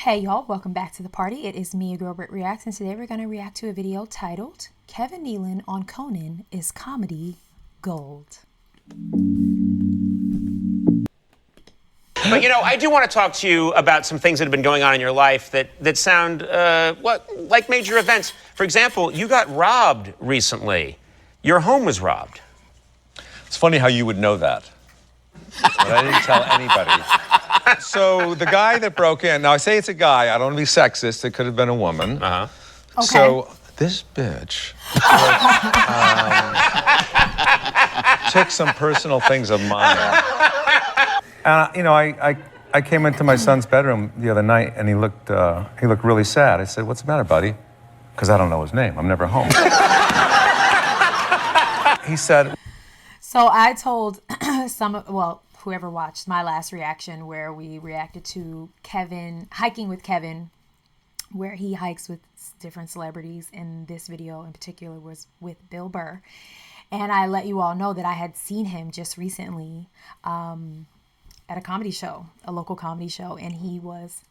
Hey y'all, welcome back to the party. It is me, your girl BrittReacts, and today we're going to react to a video titled Kevin Nealon on Conan is Comedy Gold. But you know, I do want to talk to you about some things that have been going on in your life that sound like major events. For example, you got robbed recently. Your home was robbed. It's funny how you would know that. But I didn't tell anybody. So the guy that broke in, now I say it's a guy, I don't want to be sexist, it could have been a woman. Uh-huh. Okay. So this bitch took some personal things of mine. And you know, I came into my son's bedroom the other night and he looked really sad. I said, "What's the matter, buddy?" Because I don't know his name. I'm never home. He said, So I told whoever watched my last reaction where we reacted to Kevin, hiking with Kevin, where he hikes with different celebrities, and this video in particular was with Bill Burr. And I let you all know that I had seen him just recently at a comedy show, a local comedy show, and he was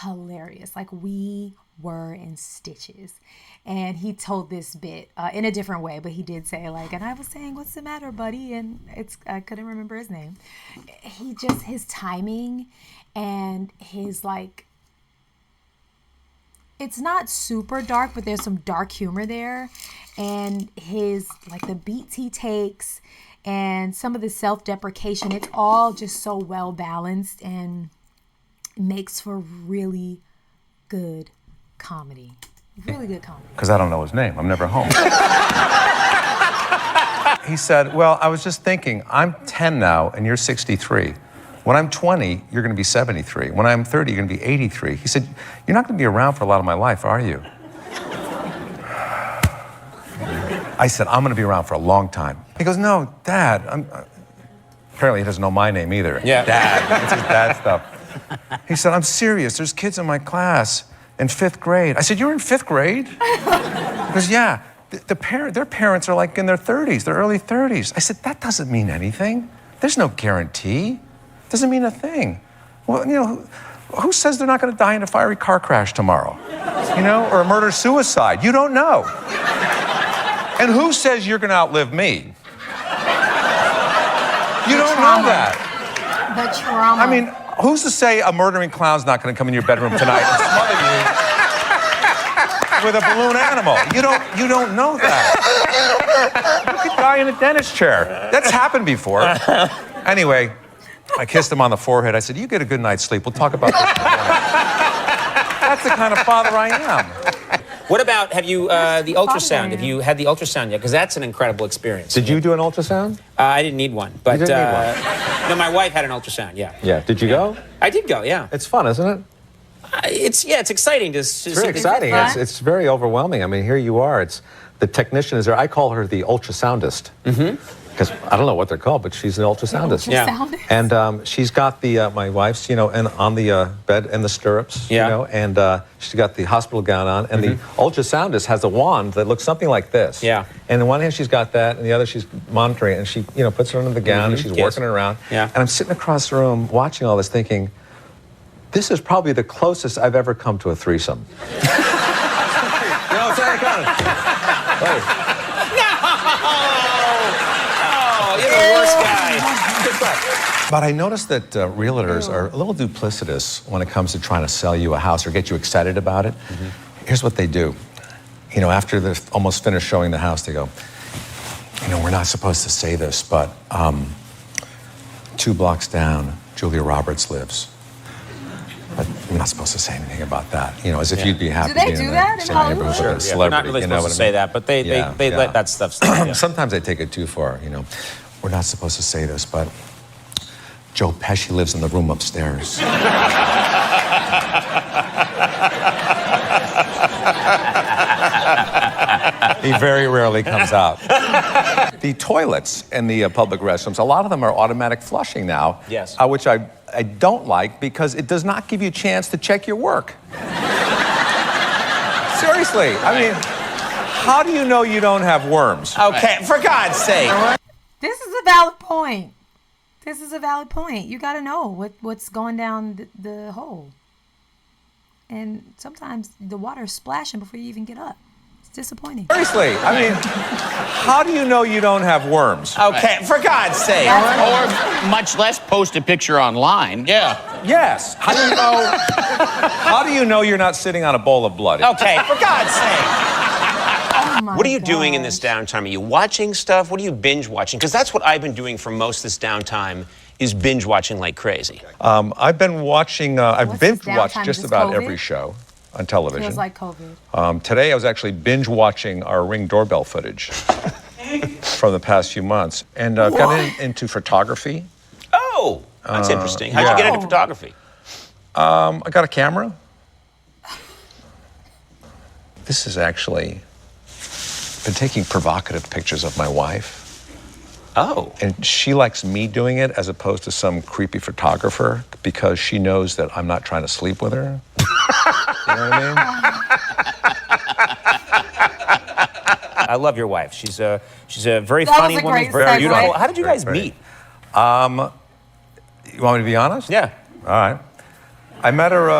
hilarious. Like, we were in stitches. And he told this bit in a different way, but he did say, like, and I was saying, "What's the matter, buddy?" And I couldn't remember his name. His timing and his, like, it's not super dark, but there's some dark humor there. And his, like, the beats he takes and some of the self-deprecation, it's all just so well balanced and makes for really good comedy. Really good comedy. because I don't know his name. I'm never home. He said, "Well, I was just thinking, I'm 10 now and you're 63. When I'm 20, you're going to be 73. When I'm 30, you're going to be 83. He said, "You're not going to be around for a lot of my life, are you?" I said, "I'm going to be around for a long time." He goes, "No, Dad." Apparently he doesn't know my name either. Yeah. Dad. That's his dad stuff. He said, "I'm serious. There's kids in my class in 5th grade." I said, "You're in 5th grade?" He goes, "Yeah. Their parents are like in their 30s, their early 30s. I said, "That doesn't mean anything. There's no guarantee. Doesn't mean a thing. Well, you know, who says they're not going to die in a fiery car crash tomorrow? You know, or a murder-suicide? You don't know. And who says you're going to outlive me? You don't know that. The trauma. I mean, who's to say a murdering clown's not going to come in your bedroom tonight and smother you with a balloon animal? You don't know that. You could die in a dentist chair. That's happened before. Anyway, I kissed him on the forehead. I said, "You get a good night's sleep. We'll talk about this tomorrow." That's the kind of father I am. What about, have you, the ultrasound? Have you had the ultrasound yet? Because that's an incredible experience. Did you do an ultrasound? I didn't need one, but You didn't need one. no, my wife had an ultrasound. Yeah. Yeah. Did you go? I did go. Yeah. It's fun, isn't it? It's exciting to. It's very exciting. It's very overwhelming. I mean, here you are. The technician is there. I call her the ultrasoundist. Mm-hmm. Because I don't know what they're called, but she's an ultrasoundist. Yeah. And she's got my wife's, and on the bed in the stirrups, Yeah. and she's got the hospital gown on, and the ultrasoundist has a wand that looks something like this. Yeah. And in one hand she's got that, and the other she's monitoring it, and she, puts it under the gown, and she's working it around. Yeah. And I'm sitting across the room watching all this thinking, this is probably the closest I've ever come to a threesome. No, it's not coming. Hey. But I noticed that realtors are a little duplicitous when it comes to trying to sell you a house or get you excited about it. Here's what they do. After they're almost finished showing the house, they go, "We're not supposed to say this, but 2 blocks down, Julia Roberts lives. But we're not supposed to say anything about that. As if you'd be happy Do they being do in that the in same Hollywood? neighborhood with a They're celebrity. not really supposed to say that, but they let that stuff slide. Yeah. Sometimes they take it too far, We're not supposed to say this, but Joe Pesci lives in the room upstairs. He very rarely comes out. The toilets in the public restrooms, a lot of them are automatic flushing now. Yes. Which I don't like because it does not give you a chance to check your work. Seriously, I mean, how do you know you don't have worms? Okay, for God's sake. This is a valid point. This is a valid point. You got to know what's going down the hole. and sometimes the water is splashing before you even get up. It's disappointing. Seriously, I mean, how do you know you don't have worms? Okay, for God's sake. Or much less post a picture online. Yeah. Yes. How do you know? How do you know you're not sitting on a bowl of blood? Okay, for God's sake. Oh my What are you doing in gosh. this downtime? Are you watching stuff? What are you binge watching? Because that's what I've been doing for most of this downtime is binge watching like crazy. I've been watching, I've What's binge this watched downtime? just Is this about COVID? every show on television. Feels like COVID. Today I was actually binge watching our Ring doorbell footage from the past few months. And I've gotten into photography. Oh, that's interesting. How'd you get into photography? I got a camera. This is actually been taking provocative pictures of my wife. Oh. And she likes me doing it as opposed to some creepy photographer because she knows that I'm not trying to sleep with her. You know what I mean? I love your wife. She's a very That was funny a woman, great very segue. beautiful. How did you guys meet? You want me to be honest? Yeah. All right. I met her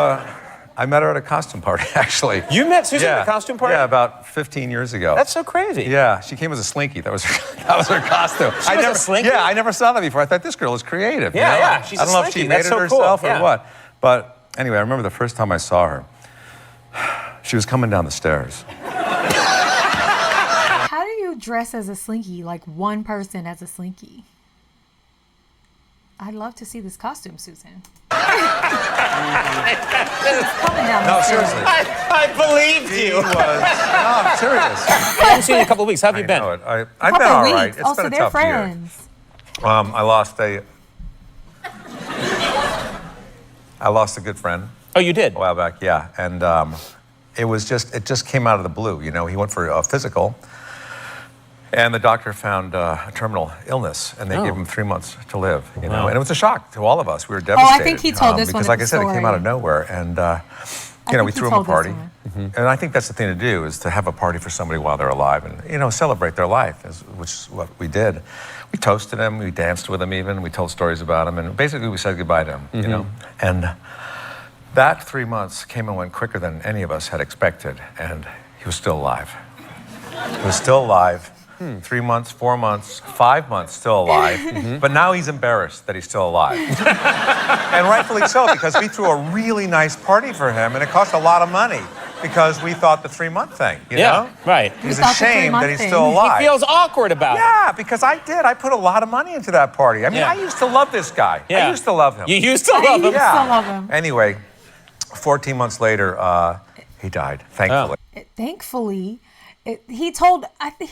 at a costume party, actually. You met Susan at a costume party? Yeah, about 15 years ago. That's so crazy. Yeah, she came as a slinky. That was her costume. She was a slinky? Yeah, I never saw that before. I thought this girl is creative. Yeah, you know? yeah, she's a I don't know if slinky. she made That's it so cool. herself Yeah. or what. But anyway, I remember the first time I saw her. She was coming down the stairs. How do you dress as a slinky, like one person as a slinky? I'd love to see this costume, Susan. Coming down the No, stairs. seriously. I believed She you. was. No, I'm serious. I haven't seen you in a couple of weeks. How have you I been? know it. I've Couple been all weeks. right. It's Oh, been so a they're tough friends. year. I lost a good friend Oh, you did? a while back, yeah. And it just came out of the blue. You know, he went for a physical, and the doctor found a terminal illness, and they gave him 3 months to live. You know, and it was a shock to all of us. We were devastated. I think he told this one because, at like the I said, it came story. out of nowhere, and you know, we think he threw him a told this party. one. And I think that's the thing to do, is to have a party for somebody while they're alive and, you know, celebrate their life, which is what we did. We toasted him, we danced with him even, we told stories about him, and basically we said goodbye to him, you know? And that 3 months came and went quicker than any of us had expected, and he was still alive. He was still alive. 3 months, 4 months, 5 months, still alive. But now he's embarrassed that he's still alive. And rightfully so, because we threw a really nice party for him, and it cost a lot of money because we thought the 3 month thing, you know? Right. He's thought the ashamed 3 that he's month still thing. alive. He feels awkward about it. Yeah, because I did. I put a lot of money into that party. I mean, Yeah. I used to love this guy. Yeah. I used to love him. You used to love him. Still love him. Anyway, 14 months later, he died, thankfully. Thankfully, he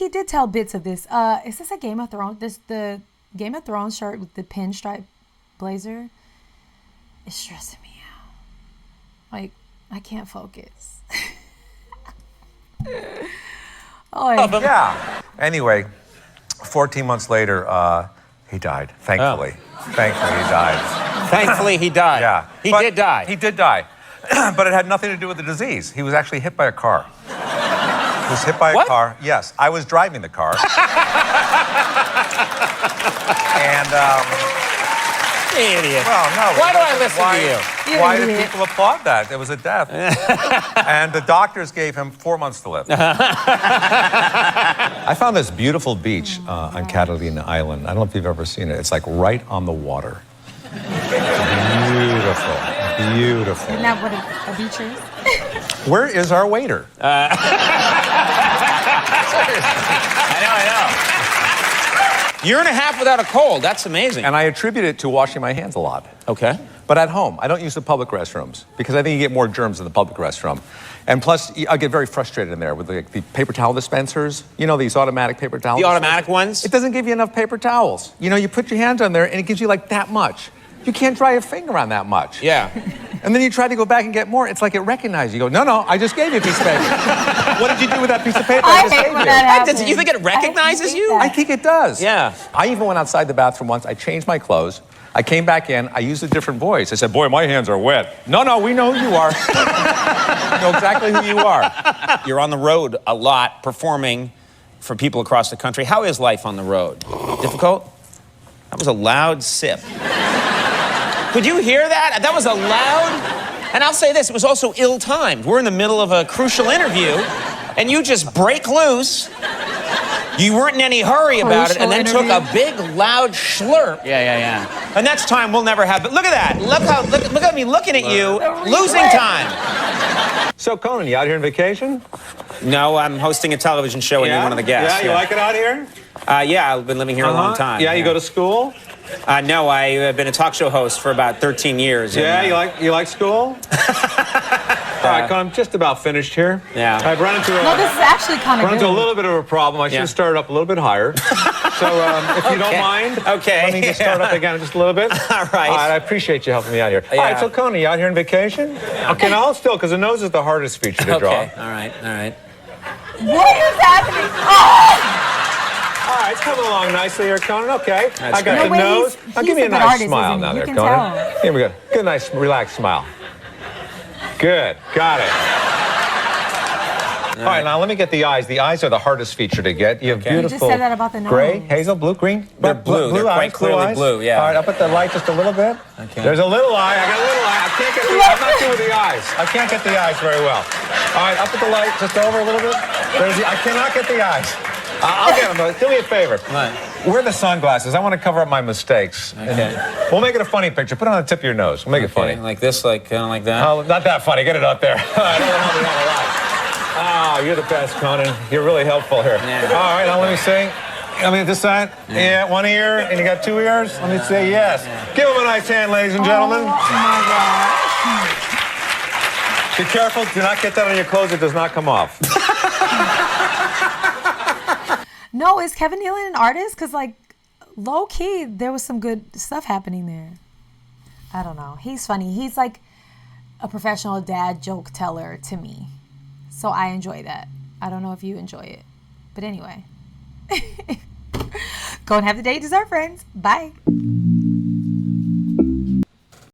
did tell bits of this. Is this a Game of Thrones? The Game of Thrones shirt with the pinstripe blazer? It's stressing me out. Like, I can't focus. Yeah. Anyway, 14 months later, he died, thankfully. Thankfully, he died. Thankfully, he died. Yeah. He But did die. He did die. But it had nothing to do with the disease. He was actually hit by a car. He was hit by a What? car. Yes, I was driving the car. And, Idiot. well, no. Why do I listen why, to you? You're Why an did idiot. people applaud that? It was a death. And the doctors gave him 4 months to live. I found this beautiful beach on Catalina Island. I don't know if you've ever seen it. It's like right on the water. Beautiful. Beautiful. Isn't that what a beach is? Where is our waiter? I know. Year and a half without a cold. That's amazing. And I attribute it to washing my hands a lot. Okay. But at home, I don't use the public restrooms because I think you get more germs in the public restroom. And plus, I get very frustrated in there with the paper towel dispensers. You know, these automatic paper towels. The automatic ones? It doesn't give you enough paper towels. You know, you put your hands on there and it gives you like that much. You can't dry your finger on that much. Yeah. And then you try to go back and get more. It's like it recognizes you. You go, no, I just gave you a piece of paper. What did you do with that piece of paper I I just hate gave when you? that happens. You think it recognizes I hate you? that. I think it does. Yeah. I even went outside the bathroom once. I changed my clothes. I came back in. I used a different voice. I said, boy, my hands are wet. No, we know who you are. We know exactly who you are. You're on the road a lot, performing for people across the country. How is life on the road? Difficult? That was a loud sip. Could you hear that? That was a loud... And I'll say this, it was also ill-timed. We're in the middle of a crucial interview, and you just break loose. You weren't in any hurry about it, and then took a big, loud slurp. Yeah. And that's time we'll never have. But look at that. Look at me looking at you, losing time. So, Conan, you out here on vacation? No, I'm hosting a television show, and you're one of the guests. Yeah, you like it out here? Yeah, I've been living here a long time. Yeah, you go to school? No, I've been a talk show host for about 13 years. Yeah, you like school? All right, Conan, I'm just about finished here. Yeah. I've run into No, this is actually kind of run good. into a little bit of a problem. I should have started up a little bit higher. So, if you don't mind, let me just start up again just a little bit. All right. I appreciate you helping me out here. All right, so Conan, you out here on vacation? Okay, now hold still, because the nose is the hardest feature to draw. Okay, all right. What is happening? Oh! All right, it's coming along nicely here, Conan. Okay, I got great. the nose. He's Give me a a good nice artist, smile isn't he? now You there, can Conan. tell. Here we go. Good, nice, relaxed smile. Good, got it. All right, now let me get the eyes. The eyes are the hardest feature to get. You have beautiful You just said that about the nose. gray, hazel, blue, green. They're blue. They're quite clearly blue, yeah. All right, I'll put the light just a little bit. Okay. There's a little eye. I got a little eye. I can't get the I'm not good with the eyes. I can't get the eyes very well. All right, I'll put the light just over a little bit. I cannot get the eyes. I'll get them, but do me a favor. What? Wear the sunglasses. I want to cover up my mistakes. Okay. We'll make it a funny picture. Put it on the tip of your nose. We'll make it funny. Like this, kind of like that? Oh, not that funny. Get it up there. I don't want to have a lot. Oh, you're the best, Conan. You're really helpful here. Yeah. All right, now let me see. I mean, this side. Yeah, one ear, and you got two ears. Let me say yes. Give him a nice hand, ladies and gentlemen. Oh my God. Be careful. Do not get that on your clothes. It does not come off. No, is Kevin Nealon an artist? Because, like, low key, there was some good stuff happening there. I don't know. He's funny. He's like a professional dad joke teller to me. So I enjoy that. I don't know if you enjoy it. But anyway. Go and have the day dessert, friends. Bye.